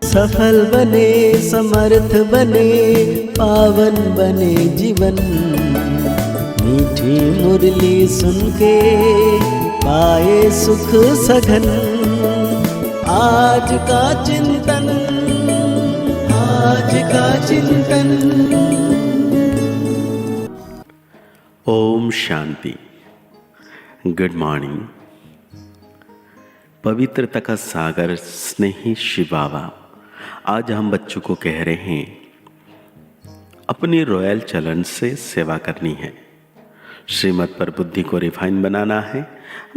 सफल बने, समर्थ बने, पावन बने जीवन। मीठी मुरली सुन के पाए सुख सघन। आज का चिंतन, आज का चिंतन। ओम शांति। Good morning. पवित्रता का सागर स्नेही शिव बाबा आज हम बच्चों को कह रहे हैं अपनी रॉयल चलन से सेवा करनी है, श्रीमत पर बुद्धि को रिफाइन बनाना है,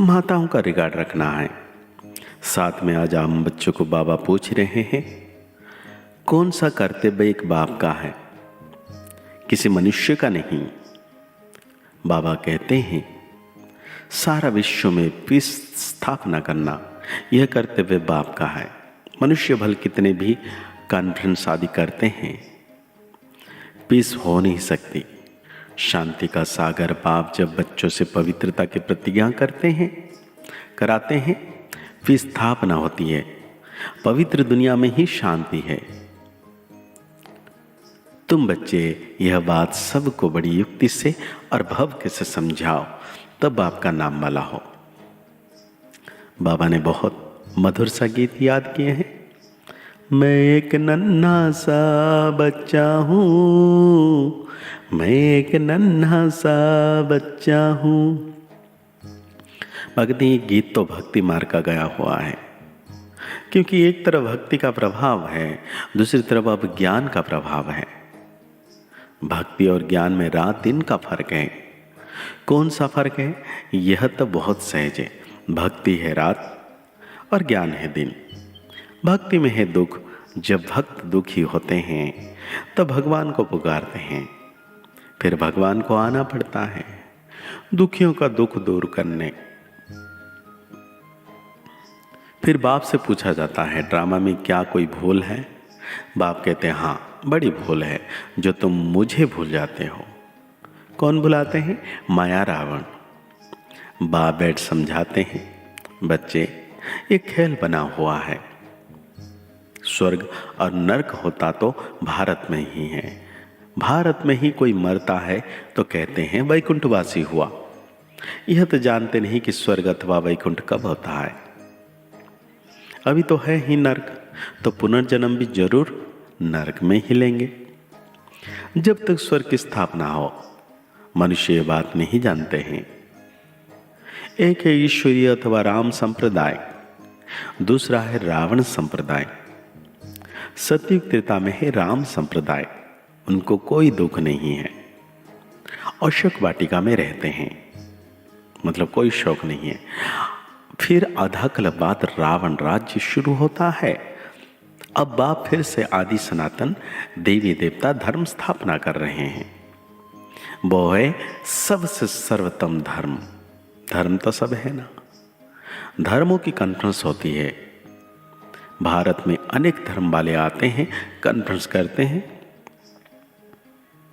माताओं का रिगार्ड रखना है। साथ में आज हम बच्चों को बाबा पूछ रहे हैं कौन सा कर्तव्य एक बाप का है, किसी मनुष्य का नहीं। बाबा कहते हैं सारा विश्व में पीस स्थापना करना यह कर्तव्य बाप का है। मनुष्य भल कितने भी कॉन्फ्रेंस आदि करते हैं, पीस हो नहीं सकती। शांति का सागर बाप जब बच्चों से पवित्रता की प्रतिज्ञा कराते हैं, पीस स्थापना होती है। पवित्र दुनिया में ही शांति है। तुम बच्चे यह बात सबको बड़ी युक्ति से और भव्य से समझाओ, तब आपका नाम वाला हो। बाबा ने बहुत मधुर सा गीत याद किए हैं। मैं एक नन्हा सा बच्चा हूँ, मैं एक नन्हा सा बच्चा हूँ। भक्ति गीत तो भक्ति मार्ग का गया हुआ है, क्योंकि एक तरफ भक्ति का प्रभाव है, दूसरी तरफ अब ज्ञान का प्रभाव है। भक्ति और ज्ञान में रात दिन का फर्क है। कौन सा फर्क है? यह तो बहुत सहज है। भक्ति है रात और ज्ञान है दिन। भक्ति में है दुख। जब भक्त दुखी होते हैं तब भगवान को पुकारते हैं, फिर भगवान को आना पड़ता है दुखियों का दुख दूर करने। फिर बाप से पूछा जाता है ड्रामा में क्या कोई भूल है? बाप कहते हैं हाँ, बड़ी भूल है जो तुम मुझे भूल जाते हो। कौन भुलाते हैं? माया रावण। बाप बैठ समझाते हैं बच्चे एक खेल बना हुआ है। स्वर्ग और नरक होता तो भारत में ही है। भारत में ही कोई मरता है तो कहते हैं वैकुंठवासी हुआ। यह तो जानते नहीं कि स्वर्ग अथवा वैकुंठ कब होता है। अभी तो है ही नरक, तो पुनर्जन्म भी जरूर नरक में ही लेंगे। जब तक स्वर्ग की स्थापना हो, मनुष्य ये बात नहीं जानते हैं। एक है ईश्वरीय अथवा राम संप्रदाय, दूसरा है रावण संप्रदाय। सतयुग त्रेता में है राम संप्रदाय, उनको कोई दुख नहीं है। अशोक वाटिका में रहते हैं, मतलब कोई शौक नहीं है। फिर आधा कल्प बाद रावण राज्य शुरू होता है। अब बाप फिर से आदि सनातन देवी देवता धर्म स्थापना कर रहे हैं। वो है सबसे सर्वोत्तम धर्म। धर्म तो सब है ना। धर्मों की कॉन्फ्रेंस होती है। भारत में अनेक धर्म वाले आते हैं, कॉन्फ्रेंस करते हैं।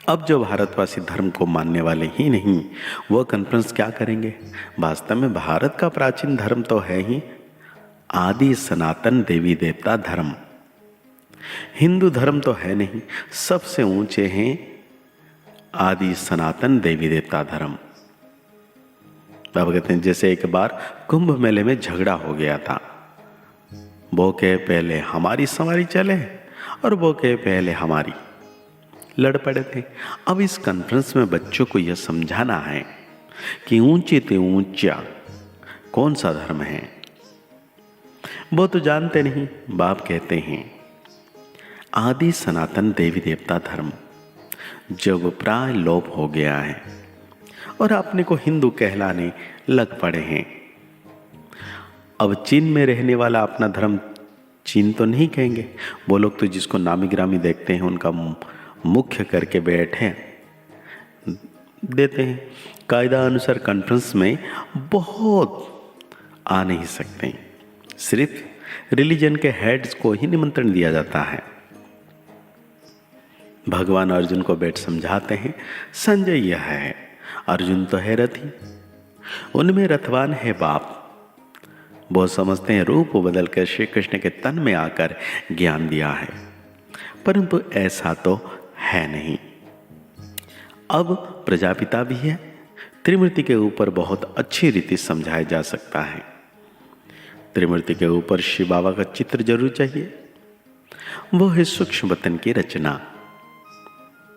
अब जो भारतवासी धर्म को मानने वाले ही नहीं, वो कॉन्फ्रेंस क्या करेंगे? वास्तव में भारत का प्राचीन धर्म तो है ही आदि सनातन देवी देवता धर्म। हिंदू धर्म तो है नहीं, सबसे ऊंचे हैं आदि सनातन देवी देवता धर्म। बाबा कहते हैं जैसे एक बार कुंभ मेले में झगड़ा हो गया था। वो कहे पहले हमारी सवारी चले और वो कहे पहले हमारी, लड़ पड़े थे। अब इस कॉन्फ्रेंस में बच्चों को यह समझाना है कि ऊंचे ते ऊंचा कौन सा धर्म है। वो तो जानते नहीं। बाप कहते हैं आदि सनातन देवी देवता धर्म जब प्राय लोप हो गया है और अपने को हिंदू कहलाने लग पड़े हैं। अब चीन में रहने वाला अपना धर्म चीन तो नहीं कहेंगे। वो लोग तो जिसको नामी ग्रामी देखते हैं उनका मुख्य करके बैठे देते हैं। कायदा अनुसार कॉन्फ्रेंस में बहुत आ नहीं सकते, सिर्फ रिलीजन के हेड्स को ही निमंत्रण दिया जाता है। भगवान अर्जुन को बैठ समझाते हैं संजय यह है, अर्जुन तो है रथी, उनमें रथवान है बाप। वो समझते हैं रूप बदल कर श्री कृष्ण के तन में आकर ज्ञान दिया है, परंतु ऐसा तो है नहीं। अब प्रजापिता भी है, त्रिमूर्ति के ऊपर बहुत अच्छी रीति समझाया जा सकता है। त्रिमूर्ति के ऊपर शिव बाबा का चित्र जरूर चाहिए, वो है सूक्ष्म वतन की रचना।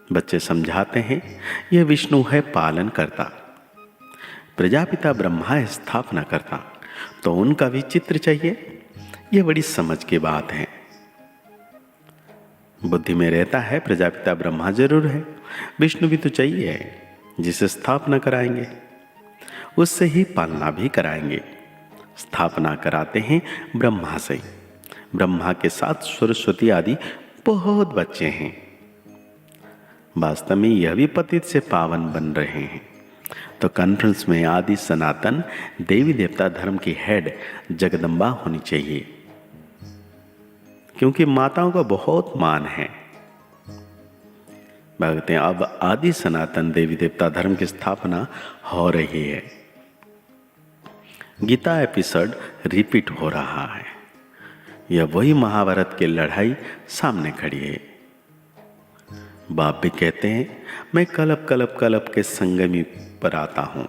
बच्चे समझाते हैं यह विष्णु है पालन करता, प्रजापिता ब्रह्मा है स्थापना करता, तो उनका भी चित्र चाहिए। यह बड़ी समझ की बात है। बुद्धि में रहता है प्रजापिता ब्रह्मा जरूर है, विष्णु भी तो चाहिए, जिसे स्थापना कराएंगे उससे ही पालना भी कराएंगे। स्थापना कराते हैं ब्रह्मा से, ब्रह्मा के साथ सरस्वती आदि बहुत बच्चे हैं। वास्तव में यह भी पतित से पावन बन रहे हैं। तो कॉन्फ्रेंस में आदि सनातन देवी देवता धर्म की हेड जगदम्बा होनी चाहिए, क्योंकि माताओं का बहुत मान है। भगते अब आदि सनातन देवी देवता धर्म की स्थापना हो रही है। गीता एपिसोड रिपीट हो रहा है। यह वही महाभारत की लड़ाई सामने खड़ी है। बाप भी कहते हैं मैं कलप कलप कलप के संगमी पर आता हूं,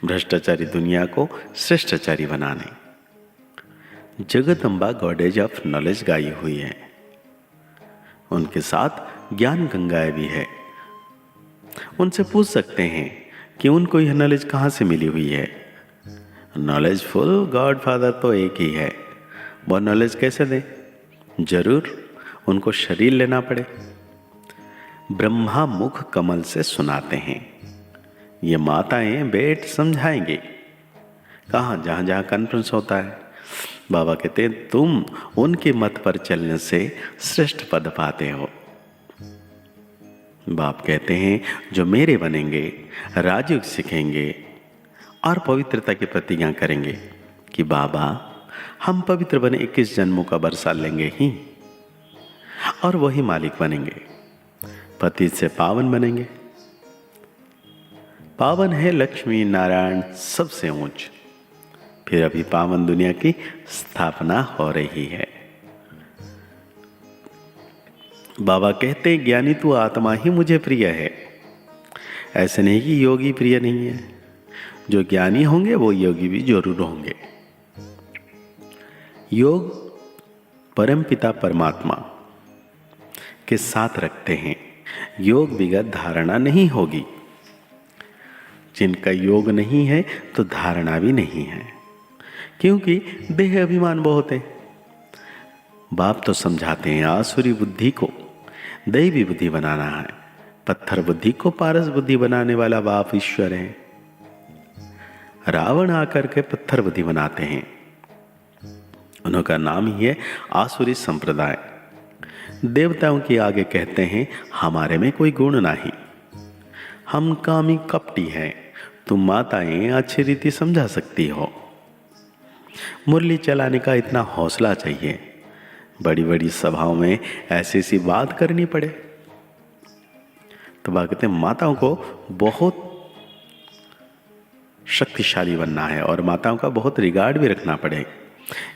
भ्रष्टाचारी दुनिया को श्रेष्ठाचारी बनाने। जगदम्बा गॉडेज ऑफ नॉलेज गाई हुई है, उनके साथ ज्ञान गंगाएं भी है। उनसे पूछ सकते हैं कि उनको यह नॉलेज कहाँ से मिली हुई है। नॉलेजफुल गॉड फादर तो एक ही है, वो नॉलेज कैसे दे? जरूर उनको शरीर लेना पड़े। ब्रह्मा मुख कमल से सुनाते हैं, ये माताएं बैठ समझाएंगे। कहाँ? जहाँ जहाँ कॉन्फ्रेंस होता है। बाबा कहते हैं तुम उनके मत पर चलने से श्रेष्ठ पद पाते हो। बाप कहते हैं जो मेरे बनेंगे, राजयोग सीखेंगे और पवित्रता की प्रतिज्ञा करेंगे कि बाबा हम पवित्र बने 21 जन्मों का बरसा लेंगे ही, और वही मालिक बनेंगे, पति से पावन बनेंगे। पावन है लक्ष्मी नारायण सबसे ऊंच। फिर अभी पावन दुनिया की स्थापना हो रही है। बाबा कहते हैं ज्ञानी तू आत्मा ही मुझे प्रिय है। ऐसे नहीं कि योगी प्रिय नहीं है, जो ज्ञानी होंगे वो योगी भी जरूर होंगे। योग परमपिता परमात्मा के साथ रखते हैं, योग विगत धारणा नहीं होगी। जिनका योग नहीं है तो धारणा भी नहीं है, क्योंकि देह अभिमान बहुत है। बाप तो समझाते हैं आसुरी बुद्धि को दैवी बुद्धि बनाना है, पत्थर बुद्धि को पारस बुद्धि बनाने वाला बाप ईश्वर है। रावण आकर के पत्थर बुद्धि बनाते हैं, उनका नाम ही है आसुरी संप्रदाय। देवताओं के आगे कहते हैं हमारे में कोई गुण नहीं, हम कामी कपटी हैं। तुम माताएं अच्छी रीति समझा सकती हो। मुरली चलाने का इतना हौसला चाहिए, बड़ी बड़ी सभाओं में ऐसी सी बात करनी पड़े। तो बात कहते हैं माताओं को बहुत शक्तिशाली बनना है और माताओं का बहुत रिगार्ड भी रखना पड़े।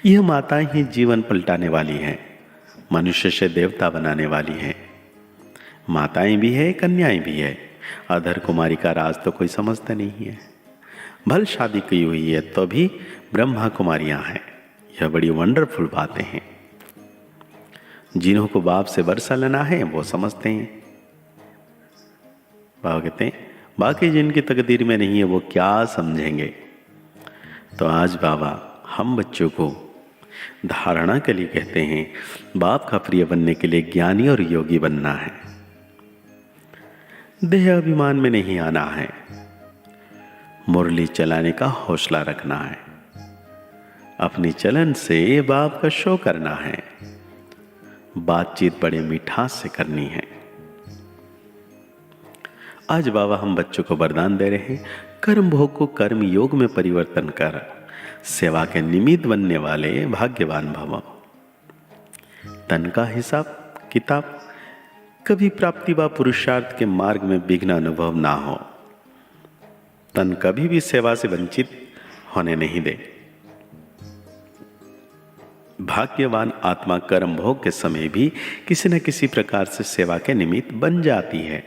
यह माताएं ही जीवन पलटाने वाली हैं, मनुष्य से देवता बनाने वाली हैं। माताएं भी है, कन्याएं भी है। अधर कुमारी का राज तो कोई समझता नहीं है। भल शादी की हुई है तो भी ब्रह्मा कुमारियां हैं। यह बड़ी वंडरफुल बातें हैं। जिन्हों को बाप से वर्षा लेना है वो समझते हैं। बाबा कहते हैं बाकी जिनकी तकदीर में नहीं है वो क्या समझेंगे। तो आज बाबा हम बच्चों को धारणा के लिए कहते हैं बाप का प्रिय बनने के लिए ज्ञानी और योगी बनना है। देह अभिमान में नहीं आना है, मुरली चलाने का हौसला रखना है, अपनी चलन से बाप का शो करना है, बातचीत बड़े मिठास से करनी है। आज बाबा हम बच्चों को वरदान दे रहे हैं कर्म भोग को कर्म योग में परिवर्तन कर सेवा के निमित्त बनने वाले भाग्यवान भव। तन का हिसाब किताब कभी प्राप्ति व पुरुषार्थ के मार्ग में विघ्न अनुभव ना हो। तन कभी भी सेवा से वंचित होने नहीं दे। भाग्यवान आत्मा कर्म भोग के समय भी किसी न किसी प्रकार से सेवा के निमित्त बन जाती है।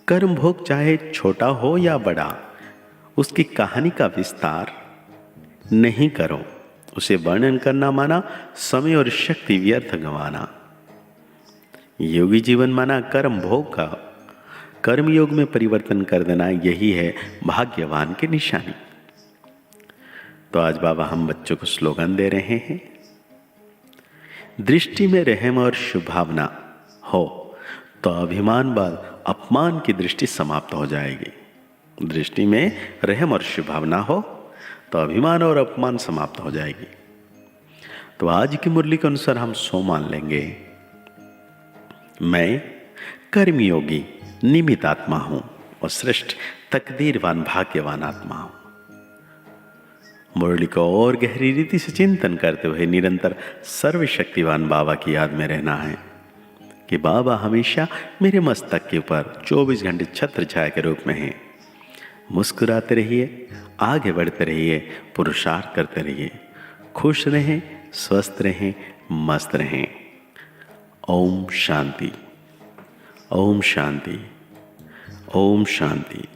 कर्म भोग चाहे छोटा हो या बड़ा, उसकी कहानी का विस्तार नहीं करो। उसे वर्णन करना माना समय और शक्ति व्यर्थ गंवाना। योगी जीवन माना कर्म भोग का कर्म योग में परिवर्तन कर देना, यही है भाग्यवान की निशानी। तो आज बाबा हम बच्चों को स्लोगन दे रहे हैं, दृष्टि में रहम और शुभावना हो तो अभिमान व अपमान की दृष्टि समाप्त हो जाएगी। दृष्टि में रहम और शुभावना हो तो अभिमान और अपमान समाप्त हो जाएगी। तो आज की मुरली के अनुसार हम सो मान लेंगे, मैं कर्मयोगी निमित आत्मा हूं और श्रेष्ठ तकदीरवान भाग्यवान आत्मा हूं। मुरली को और गहरी रीति से चिंतन करते हुए निरंतर सर्वशक्तिवान बाबा की याद में रहना है कि बाबा हमेशा मेरे मस्तक के ऊपर 24 घंटे छत्र छाया के रूप में हैं। मुस्कुराते रहिए, आगे बढ़ते रहिए, पुरुषार्थ करते रहिए, खुश रहें, स्वस्थ रहें, मस्त रहें। ओम शांति, ओम शांति, ओम शांति।